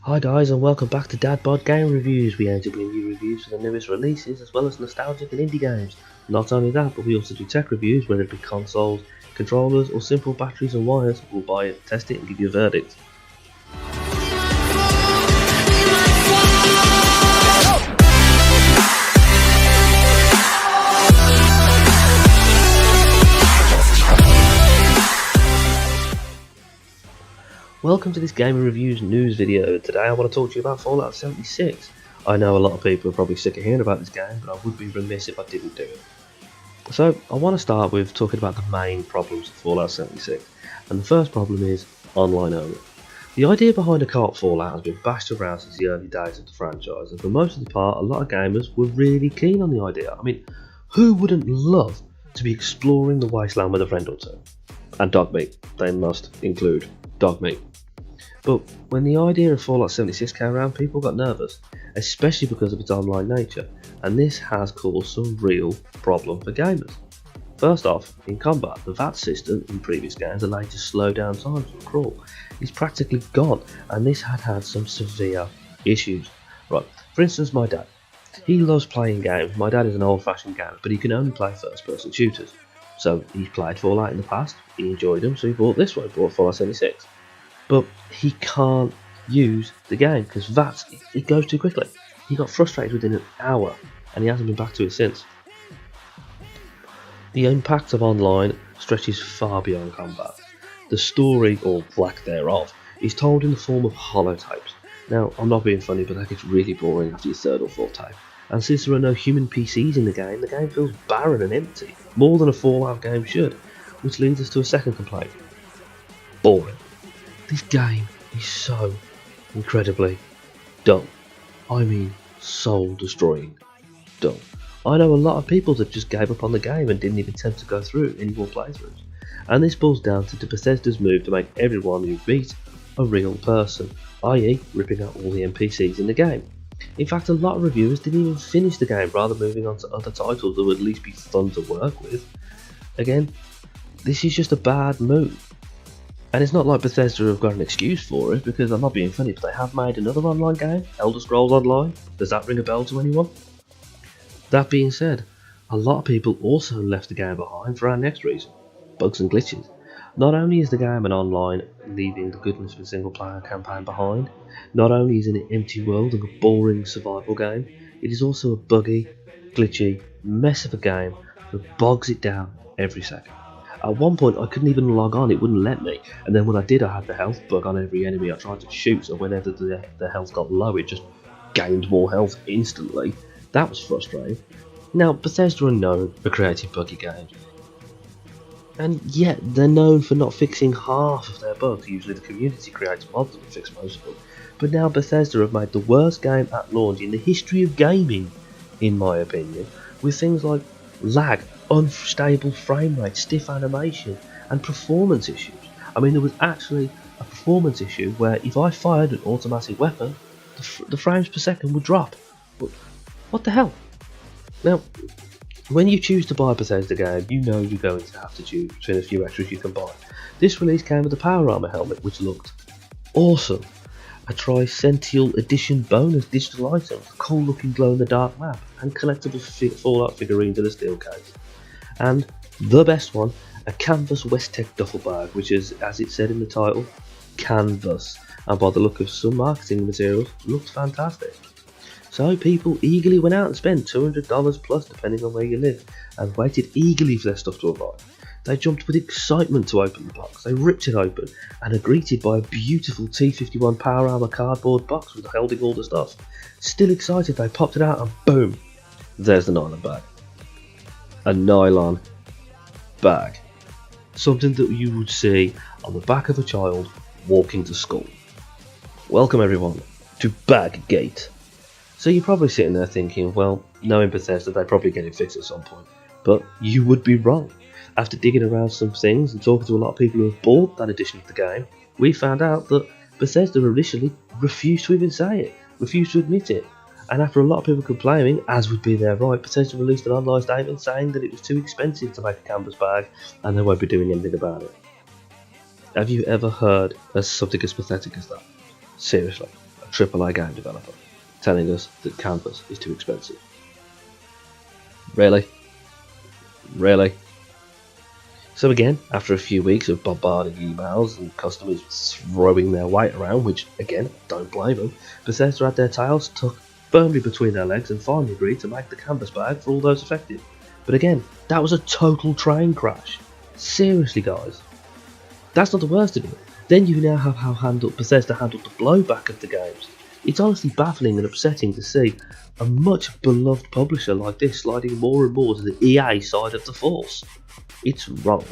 Hi guys, and welcome back to Dadbod Game Reviews. We aim to bring you reviews for the newest releases as well as nostalgic and indie games. Not only that, but we also do tech reviews, whether it be consoles, controllers or simple batteries and wires. We'll buy it, test it and give you a verdict. Welcome to this Gamer Reviews news video. Today I want to talk to you about Fallout 76. I know a lot of people are probably sick of hearing about this game, but I would be remiss if I didn't do it. So I want to start with talking about the main problems of Fallout 76, and the first problem is online only. The idea behind a co-op Fallout has been bashed around since the early days of the franchise, and for most of the part a lot of gamers were really keen on the idea. I mean, who wouldn't love to be exploring the wasteland with a friend or two? And dog meat, they must include dog meat. But when the idea of Fallout 76 came around, people got nervous, especially because of its online nature, and this has caused some real problem for gamers. First off, in combat, the VAT system in previous games allowed you to slow down times and crawl is practically gone, and this had some severe issues. Right, for instance, my dad. He loves playing games. My dad is an old-fashioned gamer, but he can only play first-person shooters. So he's played Fallout in the past, he enjoyed them, so he bought this one, bought Fallout 76. But he can't use the game because VAT, it goes too quickly. He got frustrated within an hour and he hasn't been back to it since. The impact of online stretches far beyond combat. The story, or lack thereof, is told in the form of holotapes. Now, I'm not being funny, but that gets really boring after your third or fourth tape. And since there are no human PCs in the game feels barren and empty, more than a Fallout game should, which leads us to a second complaint. Boring. This game is so incredibly dumb. I mean, soul-destroying dumb. I know a lot of people that just gave up on the game and didn't even attempt to go through any more playthroughs. And this boils down to Bethesda's move to make everyone you beat a real person, i.e. ripping out all the NPCs in the game. In fact, a lot of reviewers didn't even finish the game, rather moving on to other titles that would at least be fun to work with. Again, this is just a bad move. And it's not like Bethesda have got an excuse for it, because I'm not being funny, but they have made another online game, Elder Scrolls Online. Does that ring a bell to anyone? That being said, a lot of people also left the game behind for our next reason, bugs and glitches. Not only is the game an online, leaving the goodness of a single player campaign behind, not only is it an empty world and a boring survival game, it is also a buggy, glitchy mess of a game that bogs it down every second. At one point I couldn't even log on, it wouldn't let me, and then when I did I had the health bug on every enemy I tried to shoot, so whenever the health got low it just gained more health instantly. That was frustrating. Now, Bethesda are known for creating buggy games, and yet they're known for not fixing half of their bugs. Usually the community creates mods that fix most of them, but now Bethesda have made the worst game at launch in the history of gaming, in my opinion, with things like lag, unstable frame rate, stiff animation and performance issues. I mean, there was actually a performance issue where if I fired an automatic weapon, the frames per second would drop. But what the hell? Now, when you choose to buy a Bethesda game, you know you're going to have to choose between a few extras you can buy. This release came with a Power Armor helmet which looked awesome, a Tricentennial Edition bonus digital item, a cool looking glow in the dark map, and collectible Fallout figurines in a steel case. And the best one, a Canvas Westtech duffel bag, which is, as it said in the title, canvas, and by the look of some marketing materials, looks fantastic. So people eagerly went out and spent $200 plus depending on where you live, and waited eagerly for their stuff to arrive. They jumped with excitement to open the box, they ripped it open, and are greeted by a beautiful T-51 Power Armor cardboard box with holding all the stuff. Still excited, they popped it out and boom, there's the nylon bag. A nylon bag. Something that you would see on the back of a child walking to school. Welcome everyone to Baggate. So you're probably sitting there thinking, well, knowing Bethesda, they'd probably get it fixed at some point. But you would be wrong. After digging around some things and talking to a lot of people who have bought that edition of the game, we found out that Bethesda initially refused to even say it, refused to admit it. And after a lot of people complaining, as would be their right, Bethesda released an online statement saying that it was too expensive to make a canvas bag and they won't be doing anything about it. Have you ever heard of something as pathetic as that? Seriously. AAA game developer, telling us that Canvas is too expensive. Really? Really? So again, after a few weeks of bombarding emails and customers throwing their weight around, which again, don't blame them, Bethesda had their tails tucked firmly between their legs and finally agreed to make the Canvas bag for all those affected. But again, that was a total train crash. Seriously guys. That's not the worst of it. Then you now have how Bethesda handled the blowback of the games. It's honestly baffling and upsetting to see a much beloved publisher like this sliding more and more to the EA side of the force. It's wrong.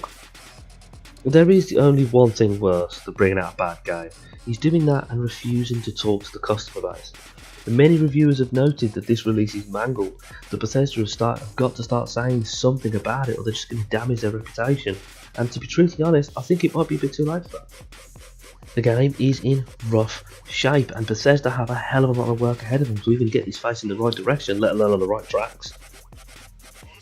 There is only one thing worse than bringing out a bad game. He's doing that and refusing to talk to the customer base. And many reviewers have noted that this release is mangled, that Bethesda have got to start saying something about it or they're just going to damage their reputation. And to be truthfully honest, I think it might be a bit too late for that. The game is in rough shape and Bethesda have a hell of a lot of work ahead of them to even get this face in the right direction, let alone on the right tracks.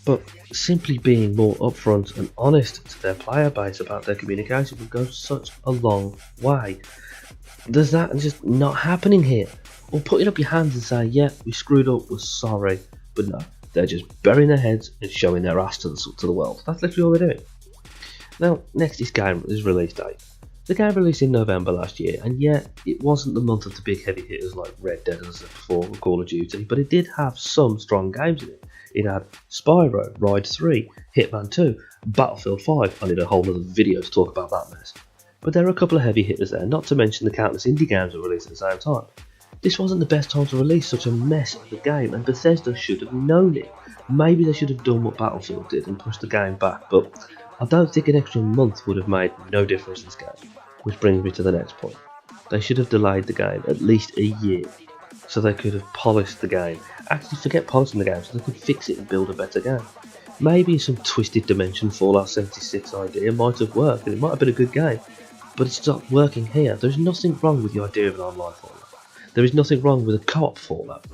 But simply being more upfront and honest to their player base about their communication would go such a long way. There's that just not happening here. Or putting up your hands and saying, yeah, we screwed up, we're sorry. But no, they're just burying their heads and showing their ass to the world. That's literally all they're doing. Now, next is release date. The game released in November last year, and yet it wasn't the month of the big heavy hitters like Red Dead as I said before, or Call of Duty, but it did have some strong games in it. It had Spyro, Ride 3, Hitman 2, Battlefield 5. I need a whole other video to talk about that mess. But there are a couple of heavy hitters there, not to mention the countless indie games that were released at the same time. This wasn't the best time to release such a mess of the game, and Bethesda should have known it. Maybe they should have done what Battlefield did and pushed the game back, but I don't think an extra month would have made no difference in this game. Which brings me to the next point. They should have delayed the game at least a year so they could have polished the game. Actually, forget polishing the game, so they could fix it and build a better game. Maybe some twisted dimension Fallout 76 idea might have worked and it might have been a good game, but it's not working here. There's nothing wrong with the idea of an online Fallout. There is nothing wrong with a co-op Fallout.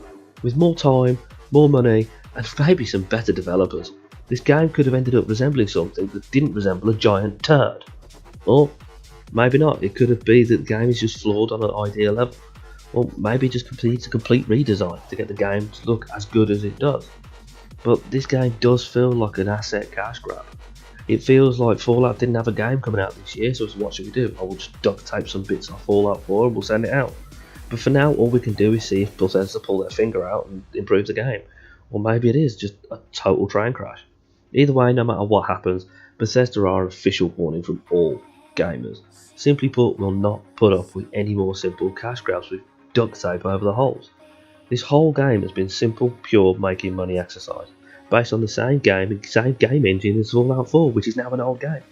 With more time, more money, and maybe some better developers, this game could have ended up resembling something that didn't resemble a giant turd. Or maybe not, it could have been that the game is just flawed on an idea level. Or maybe it just needs a complete redesign to get the game to look as good as it does. But this game does feel like an asset cash grab. It feels like Fallout didn't have a game coming out this year, so what should we do? I will just duct tape some bits off Fallout 4 and we'll send it out. But for now, all we can do is see if Bethesda pull their finger out and improve the game. Or maybe it is just a total train crash. Either way, no matter what happens, Bethesda are official warning from all gamers. Simply put, will not put up with any more simple cash grabs with duct tape over the holes. This whole game has been simple, pure making money exercise, based on the same game engine as Fallout 4, which is now an old game.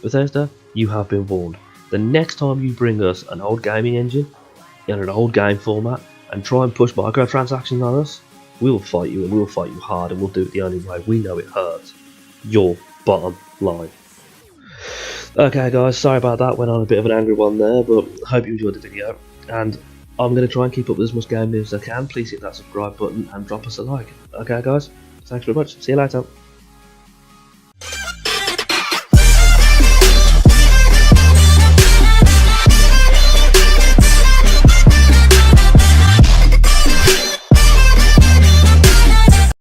Bethesda, you have been warned. The next time you bring us an old gaming engine in an old game format and try and push microtransactions on us, we will fight you and we will fight you hard and we'll do it the only way we know it hurts. Your bottom line. Okay guys, sorry about that, went on a bit of an angry one there, but I hope you enjoyed the video, and I'm going to try and keep up with as much game news as I can. Please hit that subscribe button and drop us a like. Okay guys, thanks very much, see you later.